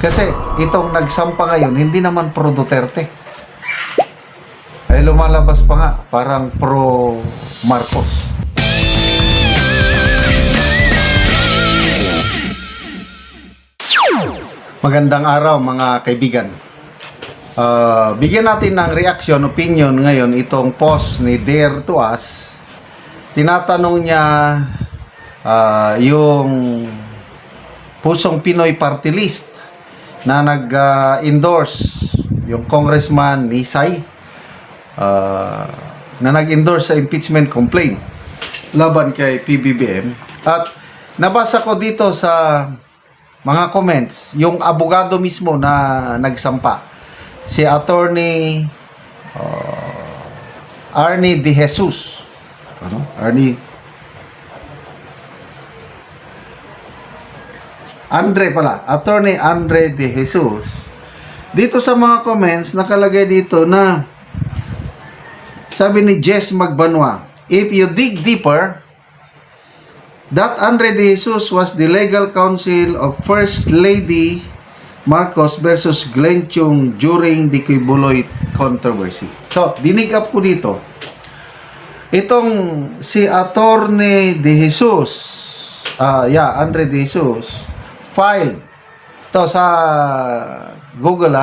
Kasi itong nagsampa ngayon, hindi naman pro Duterte. Ay lumalabas pa nga, parang pro Marcos. Magandang araw mga kaibigan. Bigyan natin ng reaction, opinion ngayon itong post ni Dare to Us. Tinatanong niya yung Pusong Pinoy Party List na nag-endorse yung Congressman Nisay na nag-endorse sa impeachment complaint laban kay PBBM. At nabasa ko dito sa mga comments yung abogado mismo na nagsampa, si Attorney Arnie De Jesus. Attorney Andre De Jesus. Dito sa mga comments nakalagay dito na sabi ni Jess Magbanwa, if you dig deeper, that Andre De Jesus was the legal counsel of First Lady Marcos versus Glenn Chung during the Kibuloy controversy. So, dinig up ko dito. Itong si Attorney De Jesus, Andre De Jesus, filed. Ito sa Google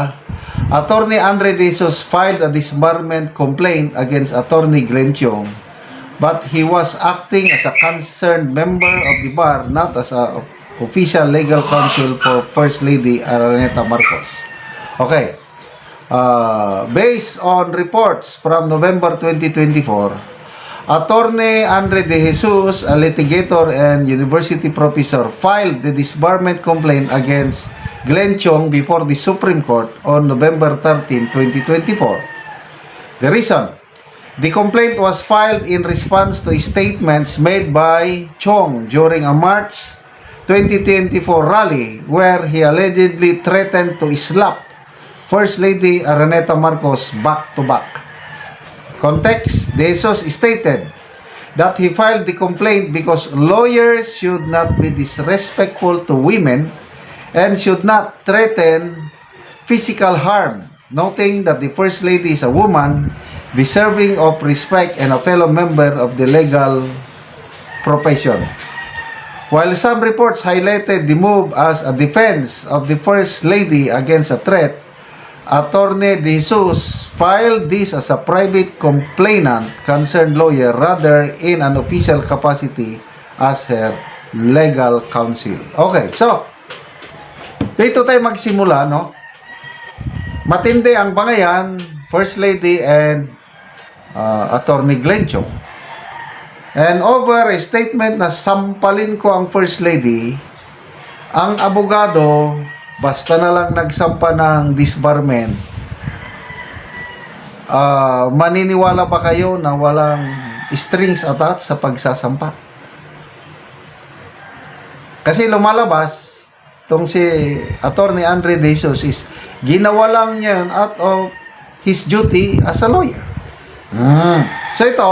Attorney Andre De Jesus filed a disbarment complaint against Attorney Glenn Chung, but he was acting as a concerned member of the bar, not as a official legal counsel for First Lady Araneta Marcos. Okay. Based on reports from November 2024, Attorney Andre De Jesus, a litigator and university professor, filed the disbarment complaint against Glenn Chung before the Supreme Court on November 13, 2024. The reason: the complaint was filed in response to statements made by Chung during a March 2024 rally where he allegedly threatened to slap First Lady Araneta Marcos back-to-back. Context: De Jesus stated that he filed the complaint because lawyers should not be disrespectful to women and should not threaten physical harm, noting that the First Lady is a woman deserving of respect and a fellow member of the legal profession. While some reports highlighted the move as a defense of the First Lady against a threat, Attorney De Jesus filed this as a private complainant concerned lawyer rather in an official capacity as her legal counsel. Okay, so dito tayo magsimula, no? Matindi ang bangayan, First Lady and Attorney Glenn Chung. And over a statement na sampalin ko ang First Lady, ang abogado, basta na lang nagsampa ng disbarment, maniniwala ba kayo na walang strings attached sa pagsasampa? Kasi lumalabas, itong si Attorney Andre De Jesus is ginawa lang niya out of his duty as a lawyer. So ito,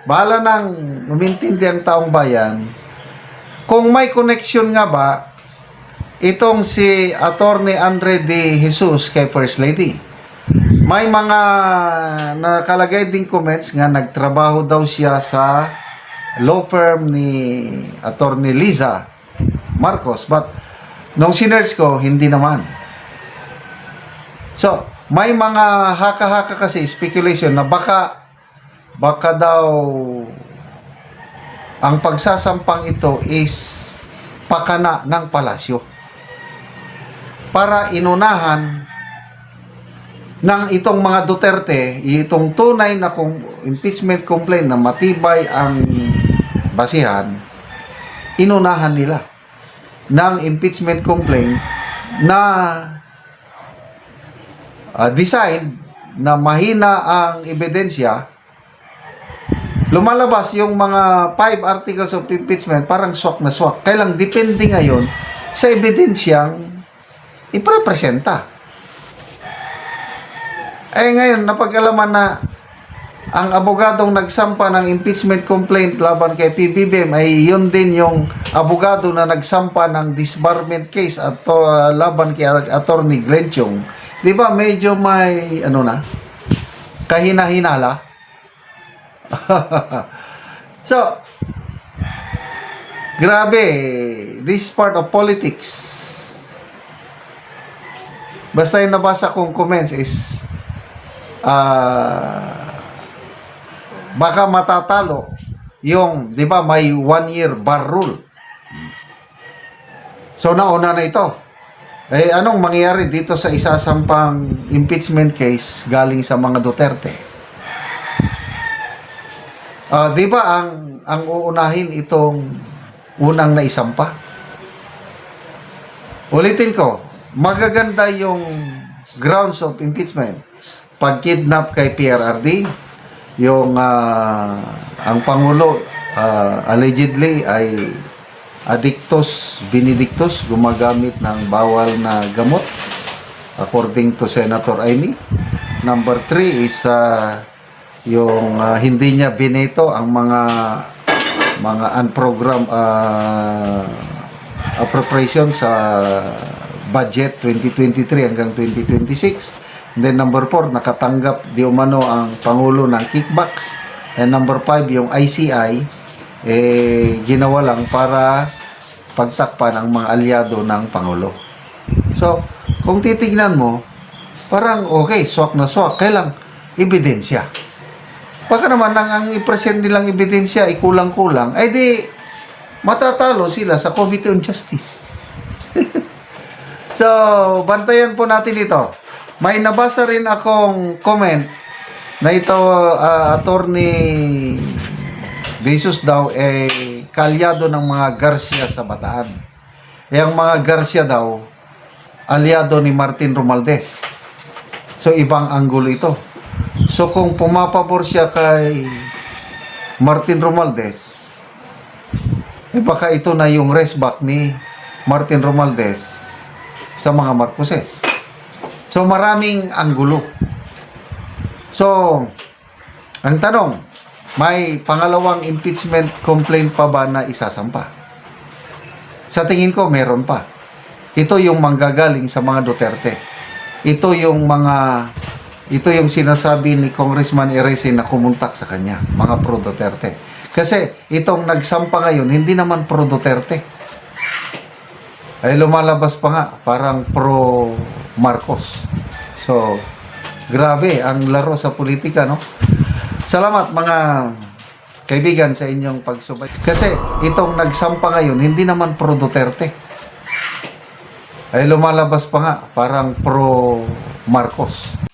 bahala nang umintindi ang taong bayan kung may connection nga ba itong si Attorney Andre De Jesus kay First Lady. May mga nakalagay ding comments nga nagtrabaho daw siya sa law firm ni Attorney Liza Marcos, but nung sinerge ko, hindi naman. So, may mga haka-haka kasi, speculation na baka daw ang pagsasampang ito is pakana ng palasyo para inunahan ng itong mga Duterte, itong tunay na impeachment complaint na matibay ang basihan, inunahan nila ng impeachment complaint na design na mahina ang ebidensya. Lumalabas yung mga 5 articles of impeachment, parang swak na swak. Kailang depende ngayon sa ebidensyang iprepresenta. Ngayon, napag-alaman na ang abogadong nagsampa ng impeachment complaint laban kay PBBM ay yun din yung abogado na nagsampa ng disbarment case at laban kay Attorney Glenn Chong. 'Di ba medyo may ano na kahina-hinala? So, grabe, this part of politics. Basta yung nabasa kong comments is baka matatalo yung, di ba, may 1-year bar rule. So, nauna na ito. Eh, anong mangyayari dito sa isasampang impeachment case galing sa mga Duterte? Di ba, ang uunahin itong unang naisampa? Ulitin ko, magaganda yung grounds of impeachment. Pag-kidnap kay PRRD, yung ang Pangulo allegedly ay addictus benedictus, gumagamit ng bawal na gamot according to Senator Amy. Number 3 is yung hindi niya bineto ang mga unprogrammed appropriation sa budget 2023 hanggang 2026. And then number 4, nakatanggap di umano ang Pangulo ng kickbacks. And number 5, yung ICI, ginawa lang para pagtakpan ang mga alyado ng Pangulo. So, kung titignan mo, parang okay, swak na swak. Kailang ebidensya. Baka naman ang i-present nilang ebidensya ay kulang-kulang, ay di matatalo sila sa Committee on Justice. So, bantayan po natin ito. May nabasa rin akong comment na ito, Attorney Jesus daw, kalyado ng mga Garcia sa Bataan. Ang mga Garcia daw, alyado ni Martin Romualdez. So, ibang anggulo ito. So, kung pumapabor siya kay Martin Romualdez, baka ito na yung restback ni Martin Romualdez sa mga Marcoses. So, maraming anggulo. So, ang tanong, may pangalawang impeachment complaint pa ba na isasampa? Sa tingin ko, meron pa. Ito yung manggagaling sa mga Duterte. Ito yung sinasabi ni Congressman Erese na kumuntak sa kanya, mga pro-Duterte. Kasi itong nagsampa ngayon, hindi naman pro-Duterte. Ay lumalabas pa nga, parang pro-Marcos. So, grabe ang laro sa politika, no? Salamat mga kaibigan sa inyong pagsubay. Kasi itong nagsampa ngayon, hindi naman pro-Duterte. Ay lumalabas pa nga, parang pro-Marcos.